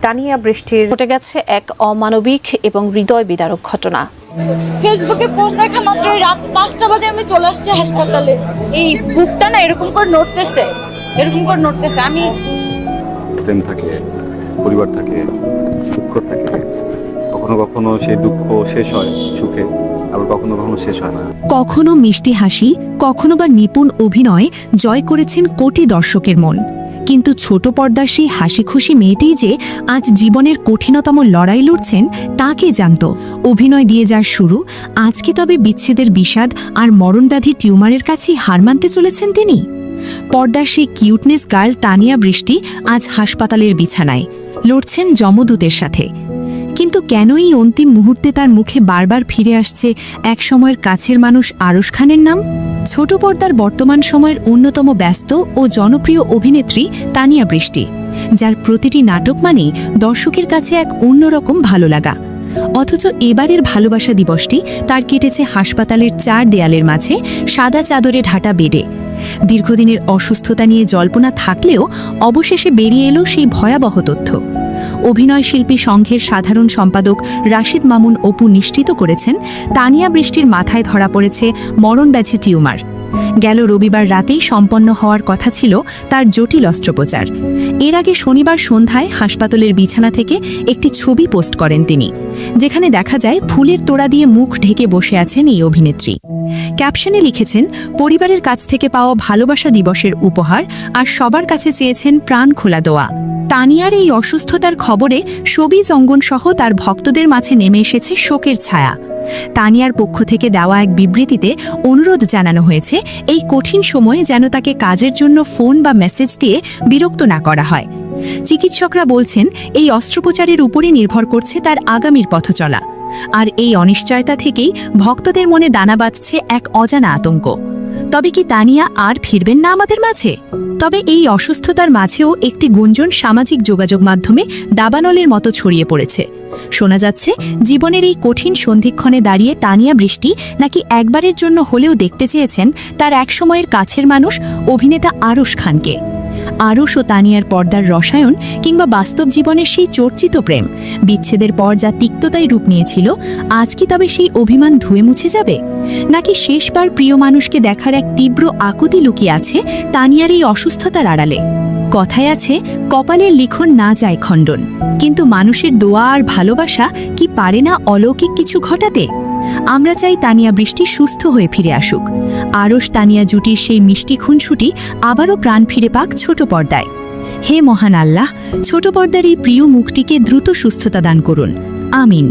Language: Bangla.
তানিয়া বৃষ্টির ঘটে গেছে এক অমানবিক এবং হৃদয় বিদারক ঘটনা। ফেসবুকে পোস্ট দেখা মাত্রই রাত 5টা বাজে আমি চলে আসছি হাসপাতালে। এই বুকটা না এরকম করে নড়তেছে। আমি প্রেম থাকে, পরিবার থাকে, দুঃখ থাকে, কখনো কখনো সেই দুঃখ শেষ হয় সুখে, আবার কখনো কখনো শেষ হয় না। কখনো মিষ্টি হাসি, কখনো বা নিপুণ অভিনয় জয় করেছেন কোটি দর্শকের মন। কিন্তু ছোট পর্দার সেই হাসি খুশি মেয়েটিই যে আজ জীবনের কঠিনতম লড়াই লড়ছেন তা কে জানত। অভিনয় দিয়ে যার শুরু, আজ কি তবে বিচ্ছেদের বিষাদ আর মরণব্যাধি টিউমারের কাছেই হার মানতে চলেছেন তিনি? পর্দার সেই কিউটনেস গার্ল তানিয়া বৃষ্টি আজ হাসপাতালের বিছানায় লড়ছেন যমদূতের সাথে। কিন্তু কেন এই অন্তিম মুহূর্তে তার মুখে বারবার ফিরে আসছে এক সময়ের কাছের মানুষ আরশ খানের নাম? ছোট পর্দার বর্তমান সময়ের অন্যতম ব্যস্ত ও জনপ্রিয় অভিনেত্রী তানিয়া বৃষ্টি, যার প্রতিটি নাটক মানেই দর্শকের কাছে এক অন্যরকম ভালো লাগা। অথচ এবারের ভালোবাসা দিবসটি তার কেটেছে হাসপাতালের 4 দেয়ালের মাঝে সাদা চাদরে ঢাকা বেডে। দীর্ঘদিনের অসুস্থতা নিয়ে জল্পনা থাকলেও অবশেষে বেরিয়ে এলো সেই ভয়াবহ তথ্য। অভিনয় শিল্পী সংঘের সাধারণ সম্পাদক রাশিদ মামুন অপু নিশ্চিত করেছেন, তানিয়া বৃষ্টির মাথায় ধরা পড়েছে মরণব্যাধি টিউমার। গেল রবিবার রাতেই সম্পন্ন হওয়ার কথা ছিল তার জটিল অস্ত্রোপচার। এর আগে শনিবার সন্ধ্যায় হাসপাতালের বিছানা থেকে একটি ছবি পোস্ট করেন তিনি, যেখানে দেখা যায় ফুলের তোড়া দিয়ে মুখ ঢেকে বসে আছেন এই অভিনেত্রী। ক্যাপশনে লিখেছেন, পরিবারের কাছ থেকে পাওয়া ভালোবাসা দিবসের উপহার আর সবার কাছে চেয়েছেন প্রাণ খোলা দোয়া। তানিয়ার এই অসুস্থতার খবরে শোবিজ অঙ্গন সহ তার ভক্তদের মাঝে নেমে এসেছে শোকের ছায়া। তানিয়ার পক্ষ থেকে দেওয়া এক বিবৃতিতে অনুরোধ জানানো হয়েছে, এই কঠিন সময়ে যেন তাকে কাজের জন্য ফোন বা মেসেজ দিয়ে বিরক্ত না করা হয়। চিকিৎসকরা বলছেন, এই অস্ত্রোপচারের উপরই নির্ভর করছে তার আগামীর পথ চলা। আর এই অনিশ্চয়তা থেকেই ভক্তদের মনে দানা বাঁধছে এক অজানা আতঙ্ক। তবে কি তানিয়া আর ফিরবেন না আমাদের মাঝে? তবে এই অসুস্থতার মাঝেও একটি গুঞ্জন সামাজিক যোগাযোগ মাধ্যমে দাবানলের মতো ছড়িয়ে পড়েছে। শোনা যাচ্ছে, জীবনের এই কঠিন সন্ধিক্ষণে দাঁড়িয়ে তানিয়া বৃষ্টি নাকি একবারের জন্য হলেও দেখতে চেয়েছেন তার একসময়ের কাছের মানুষ অভিনেতা আরশ খানকে। আরশ ও তানিয়ার পর্দার রসায়ন কিংবা বাস্তব জীবনের সেই চর্চিত প্রেম বিচ্ছেদের পর যা তিক্ততায় রূপ নিয়েছিল, আজ কি তবে সেই অভিমান ধুয়ে মুছে যাবে? নাকি শেষবার প্রিয় মানুষকে দেখার এক তীব্র আকুতি লুকিয়ে আছে তানিয়ার এই অসুস্থতার আড়ালে? কথায় আছে, কপালের লিখন না যায় খণ্ডন, কিন্তু মানুষের দোয়া আর ভালোবাসা কি পারে না অলৌকিক কিছু ঘটাতে? আমরা চাই তানিয়া বৃষ্টি সুস্থ হয়ে ফিরে আসুক। আরশ তানিয়া জুটির সেই মিষ্টি খুনসুটি আবারও প্রাণ ফিরে পাক ছোট পর্দায়। হে মহান আল্লাহ, ছোট পর্দার এই প্রিয় মুখটিকে দ্রুত সুস্থতা দান করুন। আমিন।